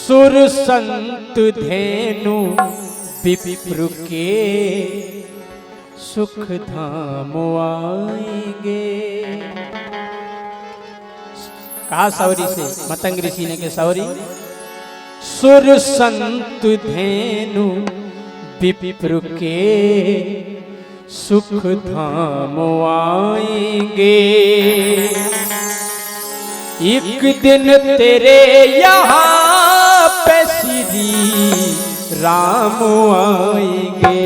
सुर संत धेनु विप्र के सुख धाम आएंगे। कहा सौरी से, मतंग ऋषि ने के सौरी सुर संत धेनु विप्र के सुख धाम आएंगे। एक दिन तेरे यहाँ पे श्री राम आएंगे।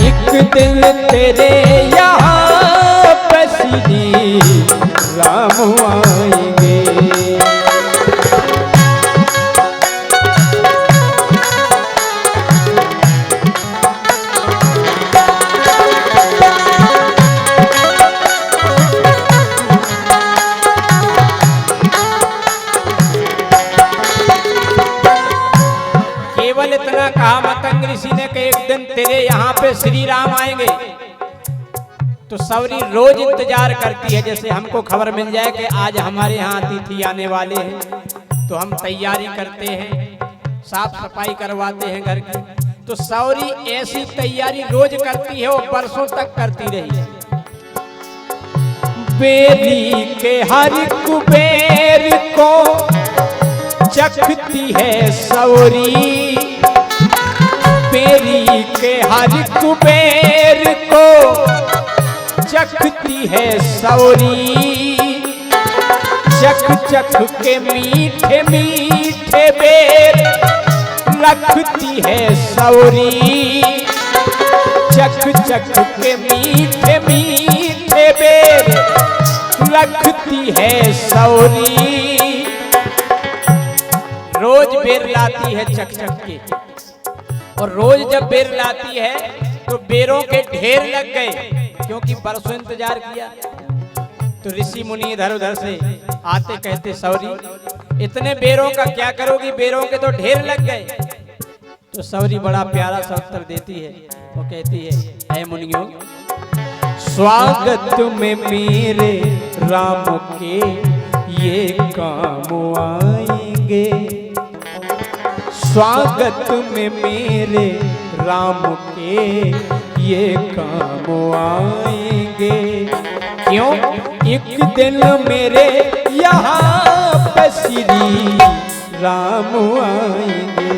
एक दिन तेरे यहाँ पे श्री राम आएंगे। इतना कहा मतंग ऋषि ने कि एक दिन तेरे यहाँ पे श्री राम आएंगे। तो सौरी रोज इंतजार करती है, जैसे हमको खबर मिल जाए कि आज हमारे यहाँ अतिथि आने वाले हैं तो हम तैयारी करते हैं, साफ सफाई करवाते हैं घर की। तो सौरी ऐसी तैयारी रोज करती है, वो बरसों तक करती रही। बेरी के हर कुबेर को चखती है सौरी, बेरी के हर कुबेर को चखती है सौरी। चख चख के मीठे मीठे बेर रखती है सौरी। चख चख के मीठे मीठे बेर रखती है सौरी। रोज बेर लाती है चक चक के, और रोज जब बेर लाती है तो बेरों के ढेर लग गए, क्योंकि बरसों इंतजार किया। तो ऋषि मुनि इधर उधर से आते कहते सौरी इतने बेरों का क्या करोगी, बेरों के तो ढेर लग गए। तो सौरी बड़ा प्यारा सा उत्तर देती है, वो कहती है ऐ मुनियों, स्वागत में मेरे राम के ये काम आएंगे। स्वागत में मेरे राम के ये काम आएंगे। क्यों? एक दिन मेरे यहाँ पे श्री राम आएंगे।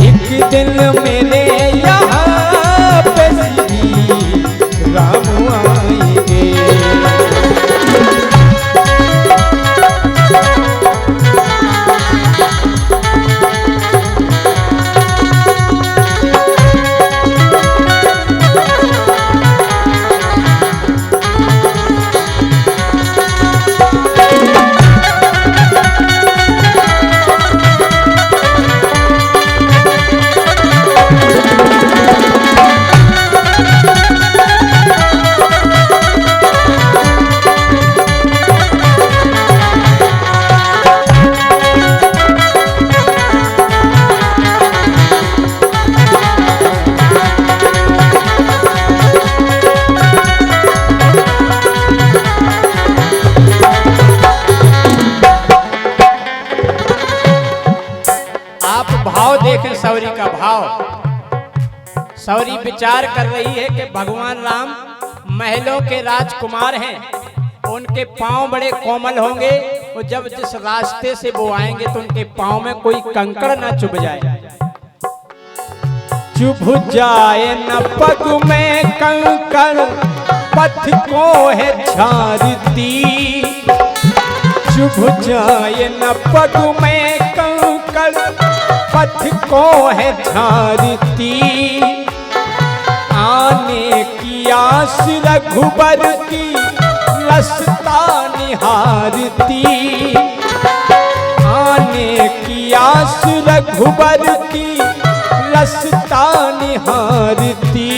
एक दिन मेरे यहाँ पे श्री राम आएंगे। देखें सौरी का भाव। सौरी विचार कर रही है कि भगवान राम महलों के राजकुमार हैं, उनके पांव बड़े कोमल होंगे, और जब जिस रास्ते से वो आएंगे तो उनके पांव में कोई कंकड़ ना चुभ जाए। चुभ जाए न पग में कंकड़, पथ को है झारती। चुभ जाए न पग में कंकड़, पथ को है झारती। आने की आस रघुबर की रास्ता निहारती। आने की आस रघुबर की रास्ता निहारती।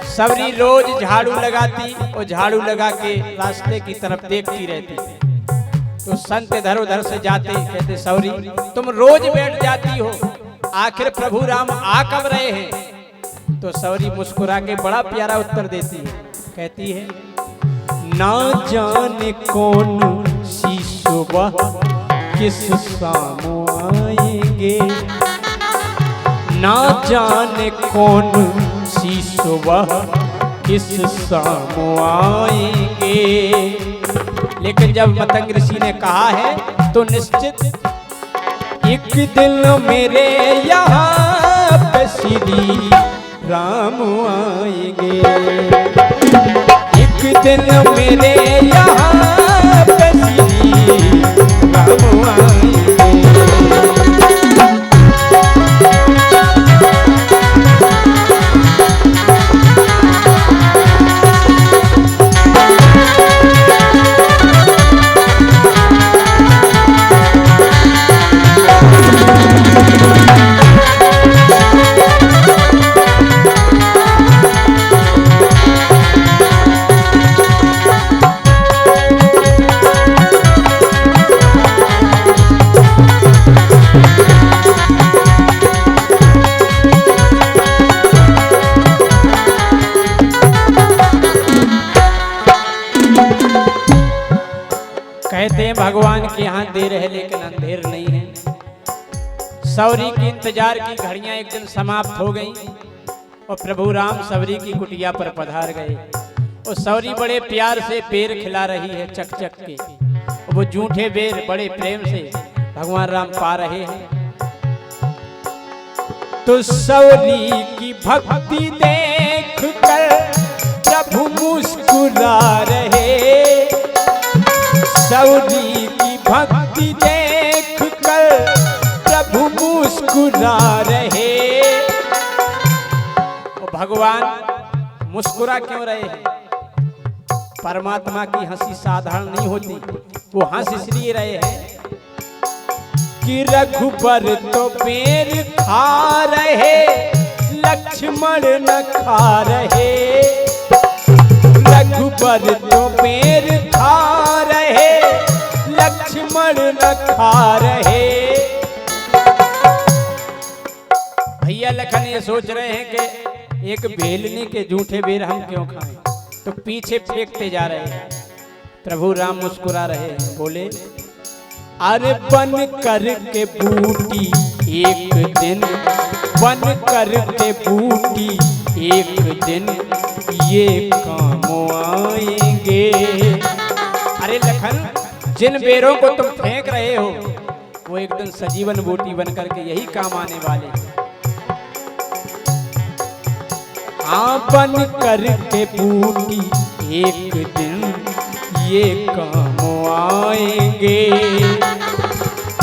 सवरी रोज झाड़ू लगाती और झाड़ू लगा के रास्ते की तरफ देखती रहती। तो संत इधर उधर से जाते, कहते सौरी तुम रोज बैठ जाती हो, आखिर प्रभु राम आ कब रहे हैं? तो सौरी मुस्कुरा के बड़ा प्यारा उत्तर देती है, कहती है ना जाने कौन सी सुबह किस शाम आएंगे, ना जाने कौन सी सुबह किस शाम आएंगे। लेकिन जब मतंग ऋषि ने कहा है तो निश्चित एक दिन मेरे यहाँ पे श्री राम आएंगे, एक दिन मेरे यहाँ पे श्री राम आएंगे। कहते हैं भगवान के यहाँ देर है लेकिन अंधेर नहीं है। सौरी की इंतजार की घड़ियां एक दिन समाप्त हो गईं और प्रभु राम सौरी की कुटिया पर पधार गए। और सौरी बड़े प्यार से बेर खिला रही है चक चक के, और वो जूठे बेर बड़े प्रेम से भगवान राम पा रहे हैं। तो सौरी की भक्ति देख कर प्रभु मुस्कुरा रहे, सौरी की भक्ति देख कर प्रभु मुस्कुरा रहे। और भगवान मुस्कुरा क्यों रहे हैं? परमात्मा की हंसी साधारण नहीं होती, वो हंस इसलिए रहे हैं कि रघुबर तो बेर खा रहे, लक्ष्मण न खा रहे, रघुबर तो बेर खा रहे, लक्ष्मण न खा रहे। भैया लखन ये सोच रहे हैं कि एक बेलने के जूठे बेर हम क्यों खाएं, तो पीछे फेंकते जा रहे हैं। प्रभु राम मुस्कुरा रहे हैं, बोले अरे बन कर के बूटी एक दिन, बन कर के बूटी एक दिन ये काम आएंगे। अरे लखन, जिन बेरों को तुम फेंक रहे हो वो एक दिन सजीवन बूटी बन करके यही काम आने वाले हैं। हाँ, बन कर के बूटी एक दिन ये काम आएंगे,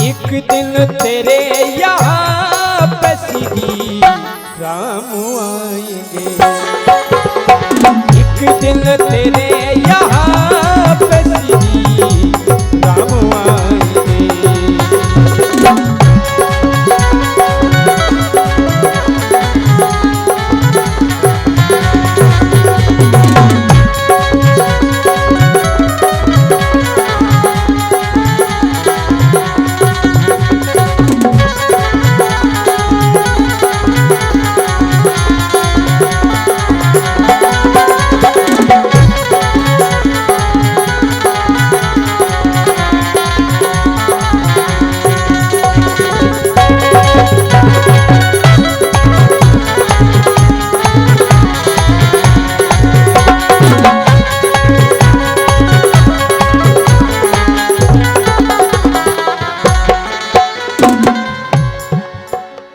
एक दिन तेरे यहाँ पे श्री राम आएंगे, एक दिन तेरे यहाँ पे श्री राम आएंगे।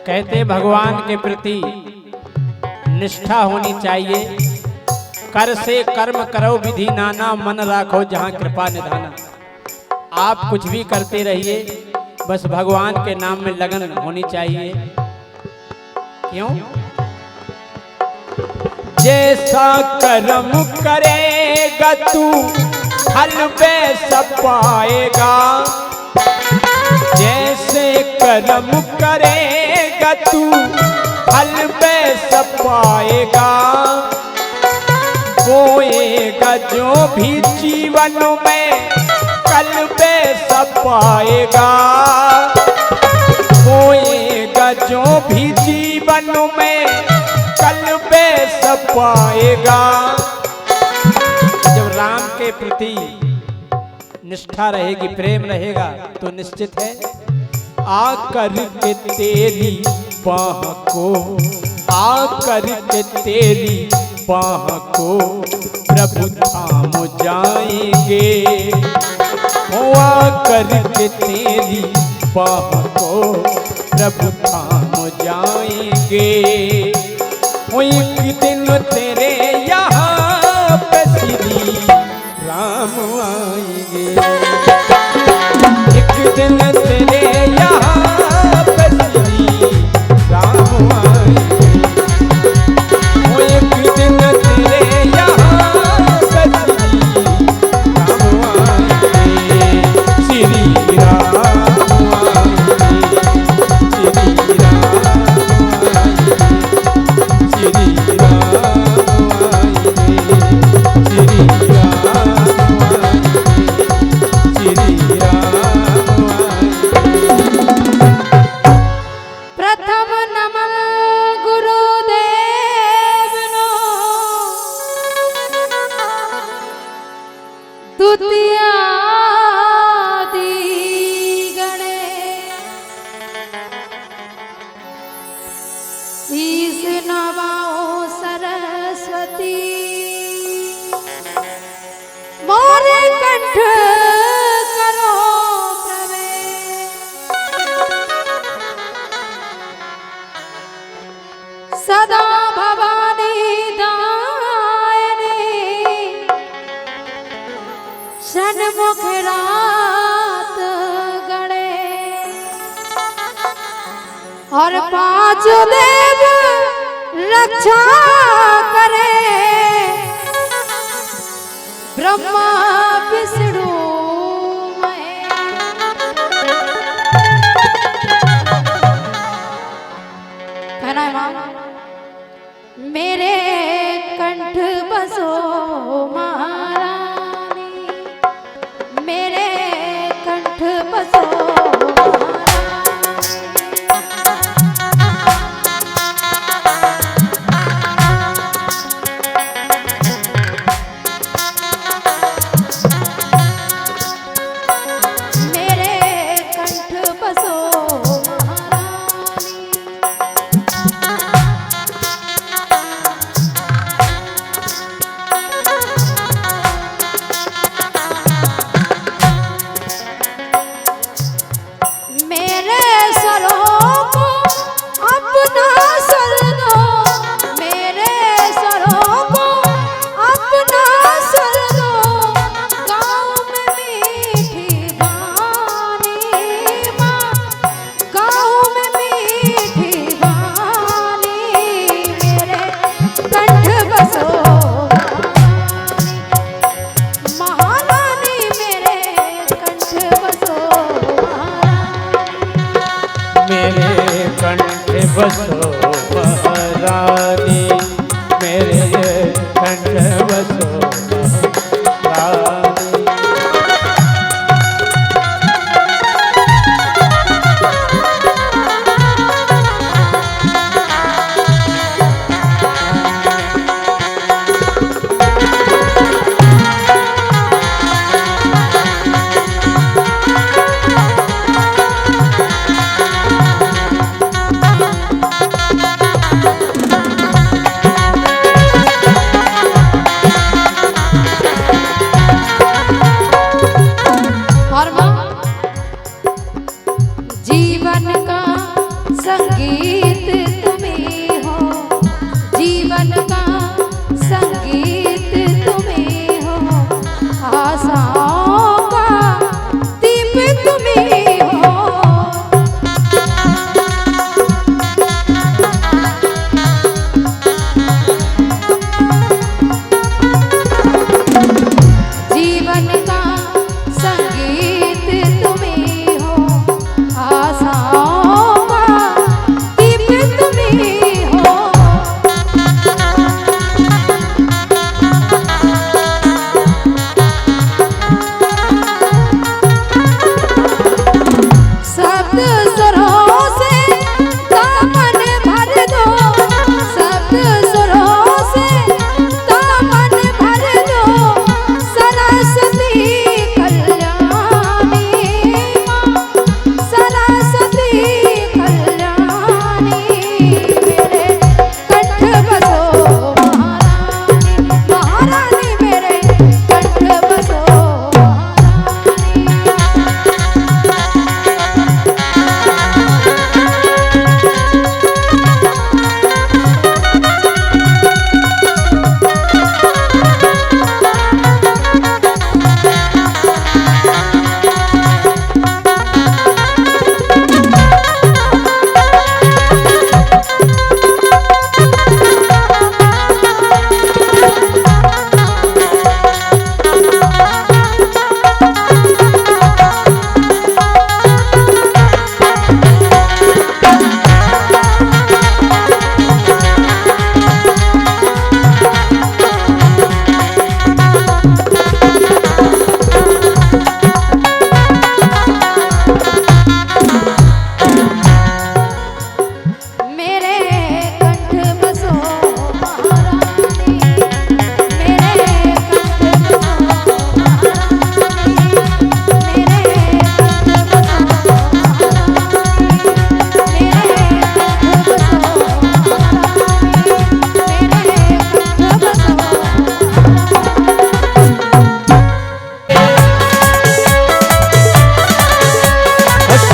कहते भगवान के प्रति निष्ठा होनी चाहिए। कर से कर्म करो विधि नाना, मन राखो जहाँ कृपा निधाना। आप कुछ भी करते रहिए, बस भगवान के नाम में लगन होनी चाहिए। क्यों? जैसा कर्म करेगा तू फल वैसा पाएगा, जैसे कर्म करेगा तू फल वैसा पाएगा। बोएगा जो भी जीवन में कल वैसा पाएगा, बोएगा जो भी जीवन में कल वैसा पाएगा। जब राम के प्रति निष्ठा रहेगी, प्रेम रहेगा तो निश्चित है आकर के तेरी बाह को, आकर के तेरी बाह को प्रभु थाम जाएंगे। हो आकर के तेरी बाह को प्रभु थाम जाएंगे। हो एक दिन तेरे यहाँ पे श्री राम आएंगे। एक दिन तेरे यहाँ पे श्री राम आएंगे। वो एक दिन तेरे यहाँ पे श्री राम आएंगे। श्री राम आएंगे। श्री राम आएंगे। श्री राम आएंगे। श्री राम प्रथम नमन गुरुदेव नो, द्वितीय गणे, ईश नवाओ सरस्वती, मोरे कंठ करो प्रवेश। सदा भवानी दायिनी, षण्मुख रात गणे, और पांच देव रक्षा करे, ब्रह्मा विष्णु महेश। कहना है मां, मेरे कंठ बसो महारानी, मेरे कंठ बसो महारानी।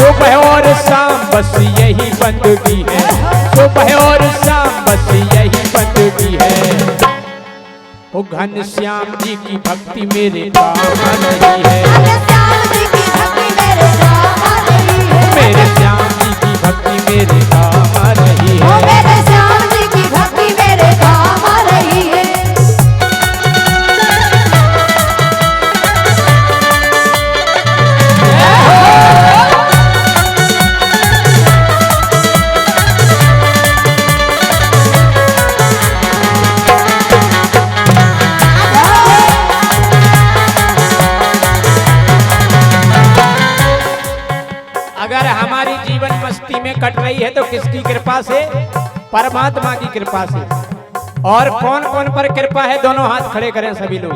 सुबह और शाम बस यही बंदगी है, सुबह और शाम बस यही बंदगी है। वो घनश्याम जी की भक्ति मेरे काम आ रही है, मेरे श्याम जी की भक्ति मेरे काम आ रही है। मेरे श्याम जी की भक्ति मेरे काम आ रही है। अगर हमारी जीवन मस्ती में कट रही है तो किसकी कृपा से? परमात्मा की कृपा से। और कौन कौन पर कृपा है? दोनों हाथ खड़े करें सभी लोग,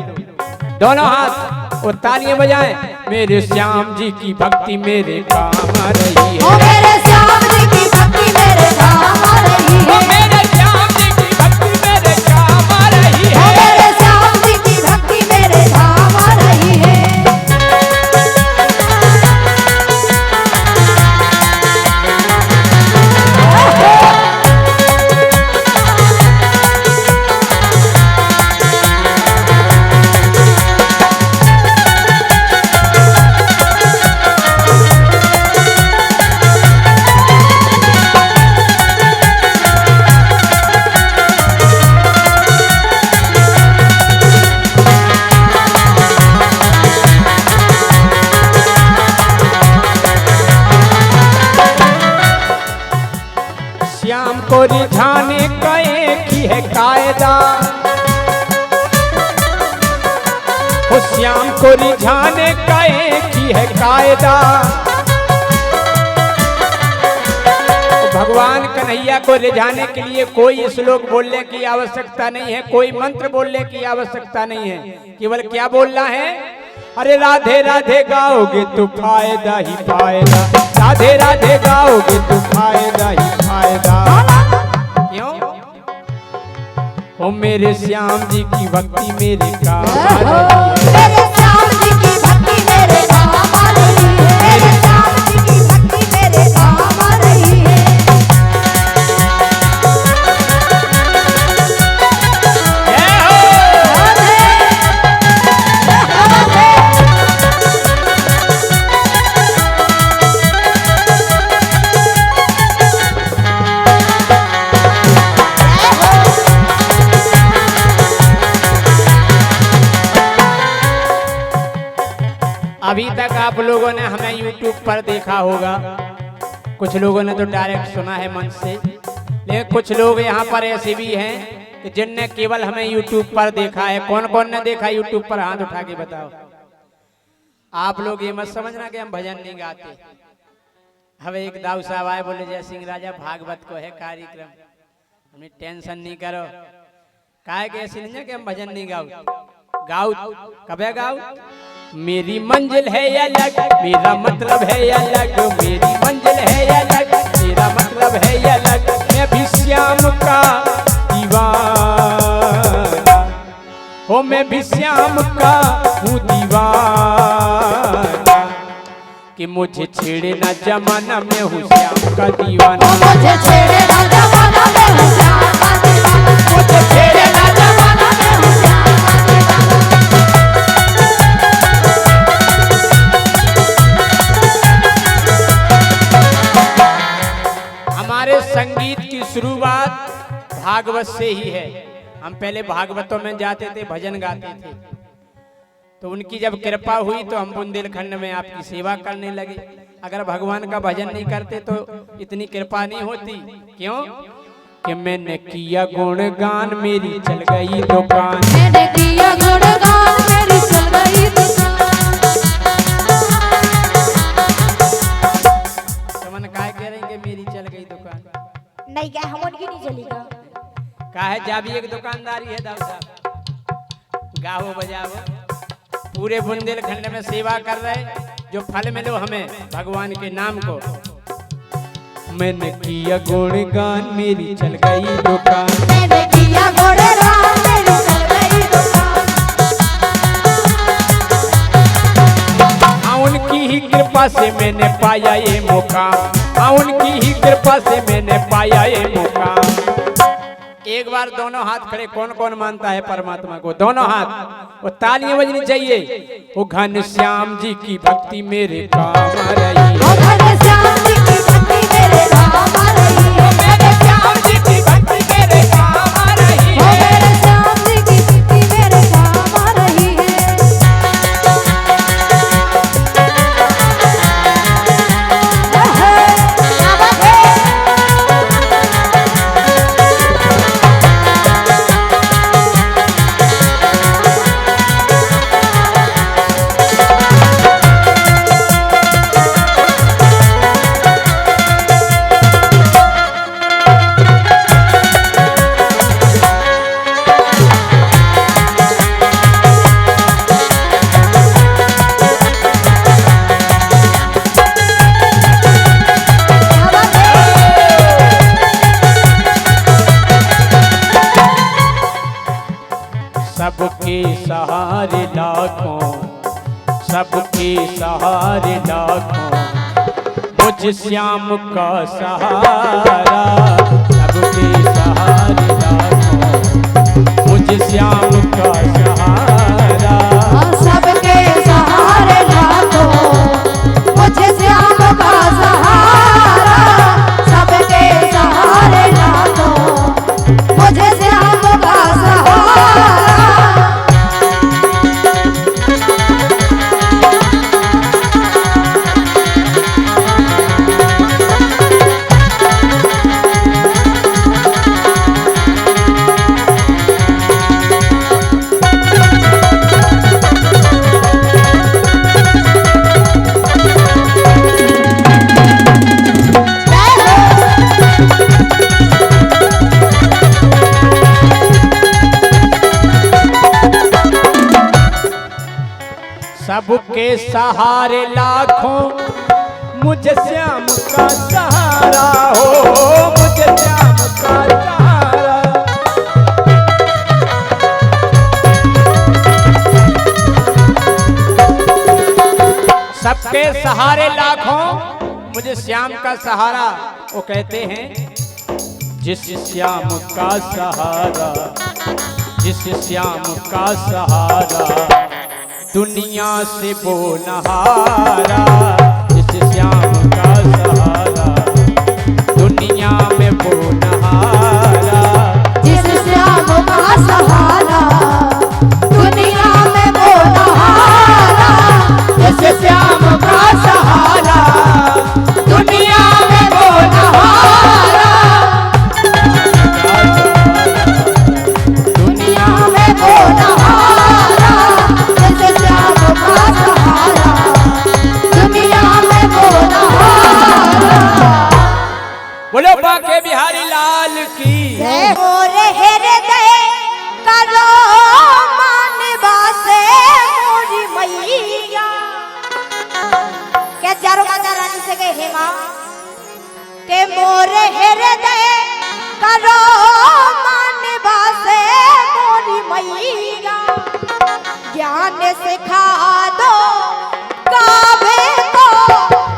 दोनों हाथ और तालियां बजाएं। मेरे श्याम जी की भक्ति मेरे काम आ रही है, मेरे श्याम जी की भक्ति मेरे काम आ रही है, मेरे श्याम जी की भक्ति मेरे काम आ रही है, मेरे श्याम जी की भक्ति मेरे काम आ रही है। श्याम को रिझाने का एक ही है कायदा, वो श्याम को रिझाने का एक ही है कायदा। भगवान कन्हैया को रिझाने के लिए कोई श्लोक बोलने की आवश्यकता नहीं है, कोई मंत्र बोलने की आवश्यकता नहीं है, केवल क्या बोलना है? अरे राधे राधे गाओगे तो फायदा ही फायदा, राधे राधे गाओगे तो फायदा ही फायदा। क्यों? ओ मेरे श्याम जी की भक्ति मेरे काम आ रही है, मेरे श्याम जी की भक्ति मेरे काम आ रही है, मेरे श्याम जी की भक्ति मेरे काम आ रही है। जय हो। अभी तक आप लोगों ने हमें YouTube पर देखा होगा, कुछ लोगों ने तो डायरेक्ट सुना है मन से, लेकिन कुछ लोग यहाँ पर ऐसे भी हैं कि जिनने केवल हमें YouTube पर देखा है। कौन कौन ने देखा YouTube पर? हाथ उठा के बताओ। आप लोग ये मत समझना कि हम भजन नहीं गाते। हमें एक दाऊ साहब आए, बोले जय सिंह राजा भागवत को है कार्यक्रम, हमें टेंशन नहीं करो। काहे के ऐसे नहीं है कि हम भजन नहीं गाओ, गाओ कबे गाओ। मेरी मंजिल है अलग, मेरा मतलब है अलग, मेरी मंजिल है अलग, मेरा मतलब है अलग। मैं भी श्याम का दीवाना, हो मैं भी श्याम का हूँ दीवाना, कि मुझे छेड़े ना जमाना, मैं हूँ श्याम का दीवाना, मुझे छेड़े ना जमाना, मैं हूँ श्याम का दीवाना, मुझे छेड़े ना जमाना, मैं हूँ श्याम का दीवाना। हमारे संगीत की शुरुआत भागवत से ही है। हम पहले भागवतों में जाते थे, भजन गाते थे, तो उनकी जब कृपा हुई तो हम बुंदेलखंड में आपकी सेवा करने लगे। अगर भगवान का भजन नहीं करते तो इतनी कृपा नहीं होती। क्यों? कि मैंने किया गुणगान मेरी चल गई दुकान, मैंने किया गुणगान मेरी चल गई दुकान। तो मन काहे कह रही कि मेरी चल गई दुकान? नहीं क्या हम उनकी नहीं चलेगा। काहे जाबी एक दुकानदारी है दाऊ साहब, गाओ बजाओ, पूरे बुंदेलखंड में सेवा कर रहे, जो फल मिलो हमें भगवान के नाम को। मैंने किया गुणगान मेरी चल गई दुकान, मैंने किया गुणगान मेरी चल गई दुकान। हाँ उनकी ही कृपा से मैंने पाया ये मुकाम, हाँ उनकी ही कृपा से मैंने पाया ये मुकाम। एक बार दोनों हाथ खड़े, कौन कौन मानता है परमात्मा को? दोनों हाथ, वो तालियां बजनी चाहिए। वो घनश्याम जी की भक्ति मेरे काम रही, ओ घनश्याम जी की भक्ति मेरे काम आ रही है, मेरे श्याम जी की भक्ति मेरे काम आ रही ओ है। मेरे श्याम जी की भक्ति मेरे काम आ रही है। क्या बात है? क्या बात है? सबके सहारे लाखों, सबके सहारे लाखों, मुझ श्याम का सहारा। सबके सहारे लाखों, मुझ श्याम का सहारा। सबके सहारे लाखों, मुझे श्याम का सहारा। सबके सहारे लाखों, मुझे श्याम का सहारा। सबके सहारे लाखों, मुझ श्याम का सहारा हो, मुझ श्याम का सहारा। सबके सहारे लाखों, मुझे श्याम का सहारा। वो कहते हैं जिस श्याम का सहारा, जिस श्याम का सहारा, दुनिया से वो नहारा। जिस श्याम का सहारा, दुनिया में वो नहारा। जिस श्याम का सहारा, दुनिया में वो नहारा। जिस श्याम का सहारा, दुनिया में वो नहारा। दुनिया में वो नहारा। जिस श्याम का सहारा, दुनिया में वो नहारा। बोलो बाके बिहारी लाल की। मोरे हृदय करो मानवा से मोरी मैया। क्या चारों माता रानी से गए हे माँ के मोरे हृदय करो मानवा से मोरी मैया। ज्ञान सिखा दो काबे को,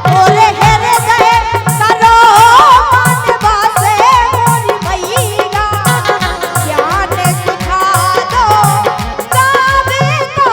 मोरे हृदय करो मानवा से मोरी मैया। ज्ञान सिखा दो काबे को।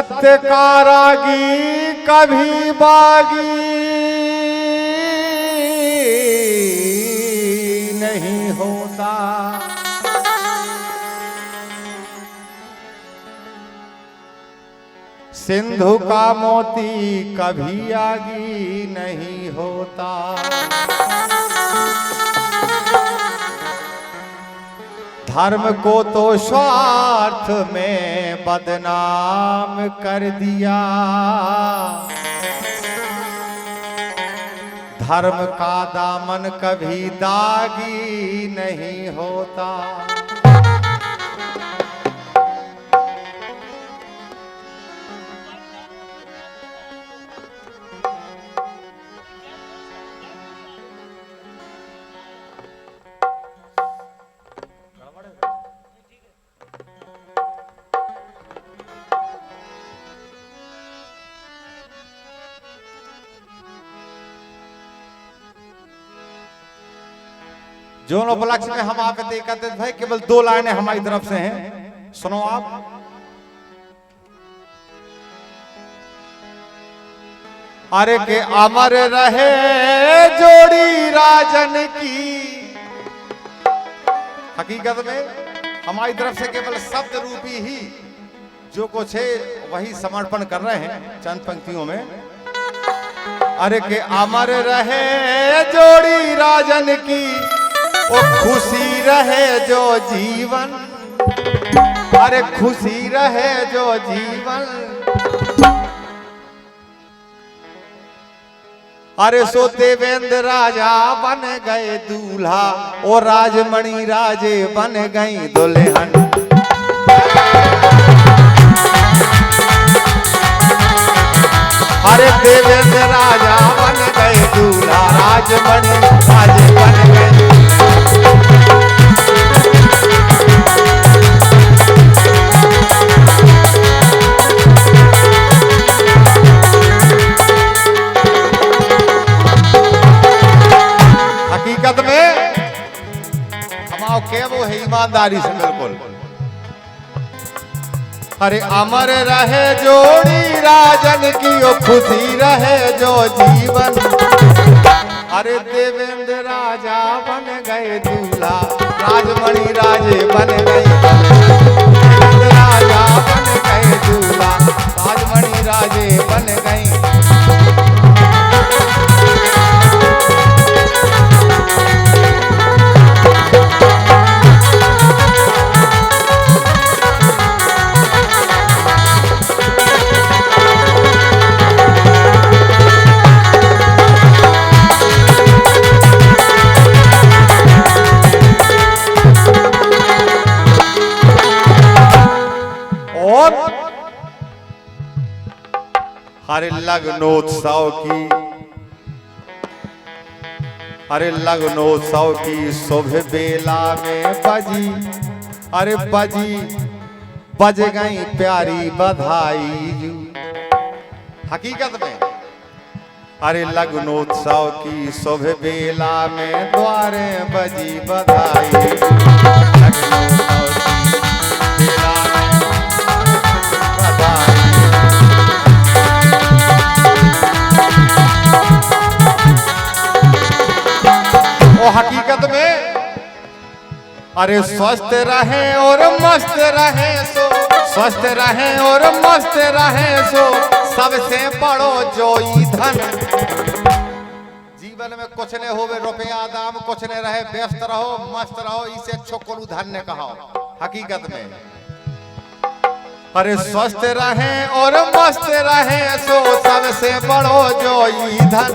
सत्य का रागी कभी बागी नहीं होता। सिंधु का मोती कभी आगी नहीं होता। धर्म को तो स्वार्थ में बदनाम कर दिया। धर्म का दामन कभी दागी नहीं होता। जोन उपलक्ष्य में हम आप एकत्रित है, केवल 2 लाइनें हमारी तरफ से हैं, सुनो आप। अरे के अमर रहे जोड़ी राजन की। हकीकत में हमारी तरफ से केवल शब्द रूपी ही जो कुछ है वही समर्पण कर रहे हैं चंद पंक्तियों में। अरे के अमर रहे जोड़ी राजन की, ओ खुशी रहे जो जीवन। अरे खुशी रहे जो जीवन। अरे सो देवेंद्र राजा बन गए दूल्हा, ओ राजमणि राजे बन गई दुल्हन। अरे देवेंद्र राजा बन गए दूल्हा, राजमणि राजे बन गए। हकीकत में हमारे के वो है ईमानदारी से बिल्कुल। अरे अमर रहे जोड़ी राजन की, ओ खुशी रहे जो जीवन। अरे देवेंद्र राजा बन गए दूल्हा, राजमणि राजे बन गए। देवेंद्र राजा बन गए दूल्हा, राजमणि राजे बन गए। अरे लग्नोत्सव की, अरे लग्नोत्सव की सुबह बेला में बजी। अरे बज गई प्यारी बधाई जू। हकीकत में अरे लग्नोत्सव की सुबह बेला में द्वारे बजी बधाई। लग्नोत्सव की बेला में बधाई। हकीकत में अरे स्वस्थ रहे और मस्त रहे सो, स्वस्थ रहे और मस्त रहे सो, सबसे बड़ो जोई धन। जीवन में कुछ नहीं होवे रुपया दाम, कुछ नहीं रहे, व्यस्त रहो मस्त रहो, इसे छोकलू धन्य कहो। हकीकत में अरे स्वस्थ रहे और मस्त रहे सो, सबसे बड़ो जोई धन।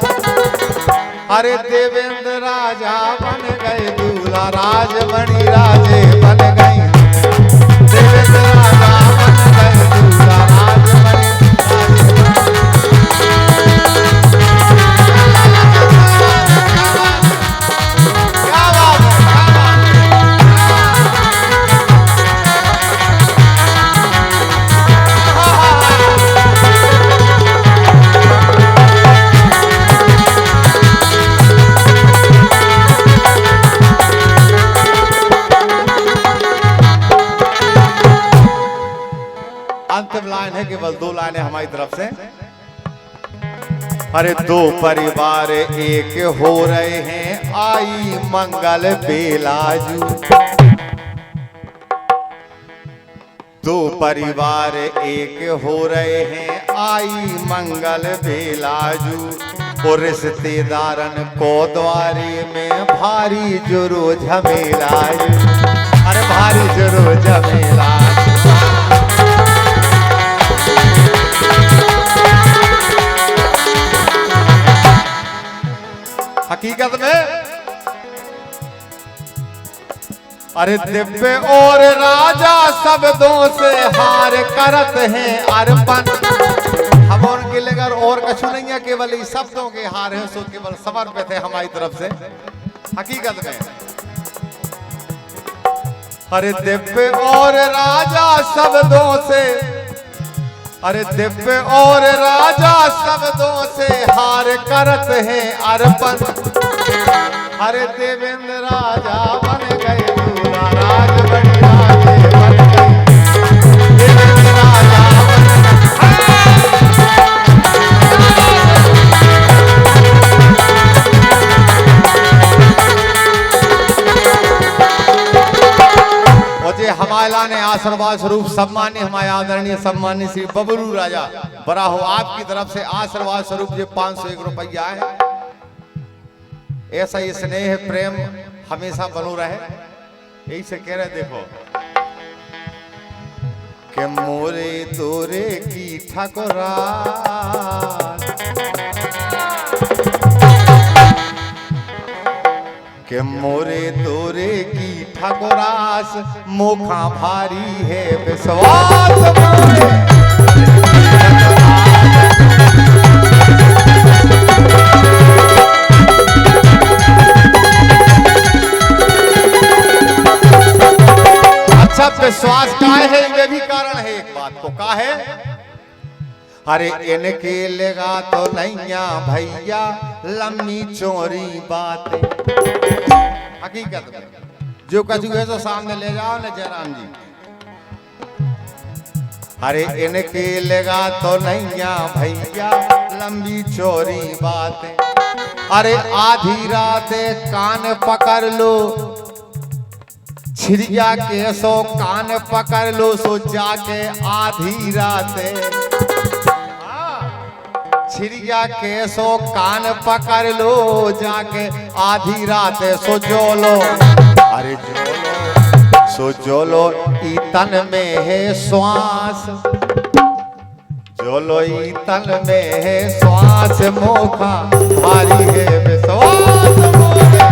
अरे देवेंद्र राजा बन गए दूल्हा, राजमणि राजे बन गए। देवेंद्र राजा बन गए दूल्हा, राजमणि राजे बन गए। क्या बात है, क्या बात है। अंतिम लाइन है, केवल 2 लाइनें हमारी तरफ से। अरे 2 परिवार एक हो रहे हैं, आई मंगल बेलाजू। 2 परिवार एक हो रहे हैं, आई मंगल बेलाजू। और रिश्तेदारन को द्वारे में भारी जुरो झमेला। अरे भारी जुरो झमेला। हकीकत में अरे दिव्य और राजा शब्दों से हार करत हैं अर्पण। हम उनके लेकर और कछु नहीं है, केवल इस शब्दों के हार हैं, सो केवल समर्पित है हमारी तरफ से। हकीकत में अरे दिव्य और राजा शब्दों से, अरे दिव्य और राजा शब्दों से हार करत हैं अर्पण। अरे देवेंद्र राजा बन गए, दूल्हा राज बड़ी राजे बन गए। देवेंद्र राजा हमारा ने आशीर्वाद स्वरूप सम्मान्य हमारे आदरणीय सम्मान्य श्री बबलू राजा बड़ा हो, आपकी तरफ से आशीर्वाद स्वरूप जो 501 रुपया है। ऐसा ये स्नेह प्रेम हमेशा बनो रहे, यही से कह रहे। देखो के मोरे तोरे की ठकुरा, के मोरे तोरे की ठकुरास, मोखा भारी है विश्वास मोरे। अच्छा विश्वास का है, ये भी कारण है एक बात को का है। अरे इनके लेगा तो नैया भैया लम्बी चोरी बातें। हकीकत में जो कछु है तो सामने ले जाओ न जयराम जी। अरे इनके लेगा तो नैया भैया लंबी चोरी बातें। अरे आधी रात कान पकड़ लो, छिड़िया के सो कान पकड़ लो, सो जाके आधी रात छिड़िया के सो कान पकड़ लो, जाके आधी रात सो जोलो। अरे जोलो सो जोलो ई तन में है श्वास, जोलो ई तन में है श्वास, मोखा भारी है विश्वास मोरे।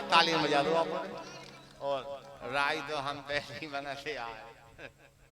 ताली बजा दो आप। और राय तो हम पहले ही बना से आए।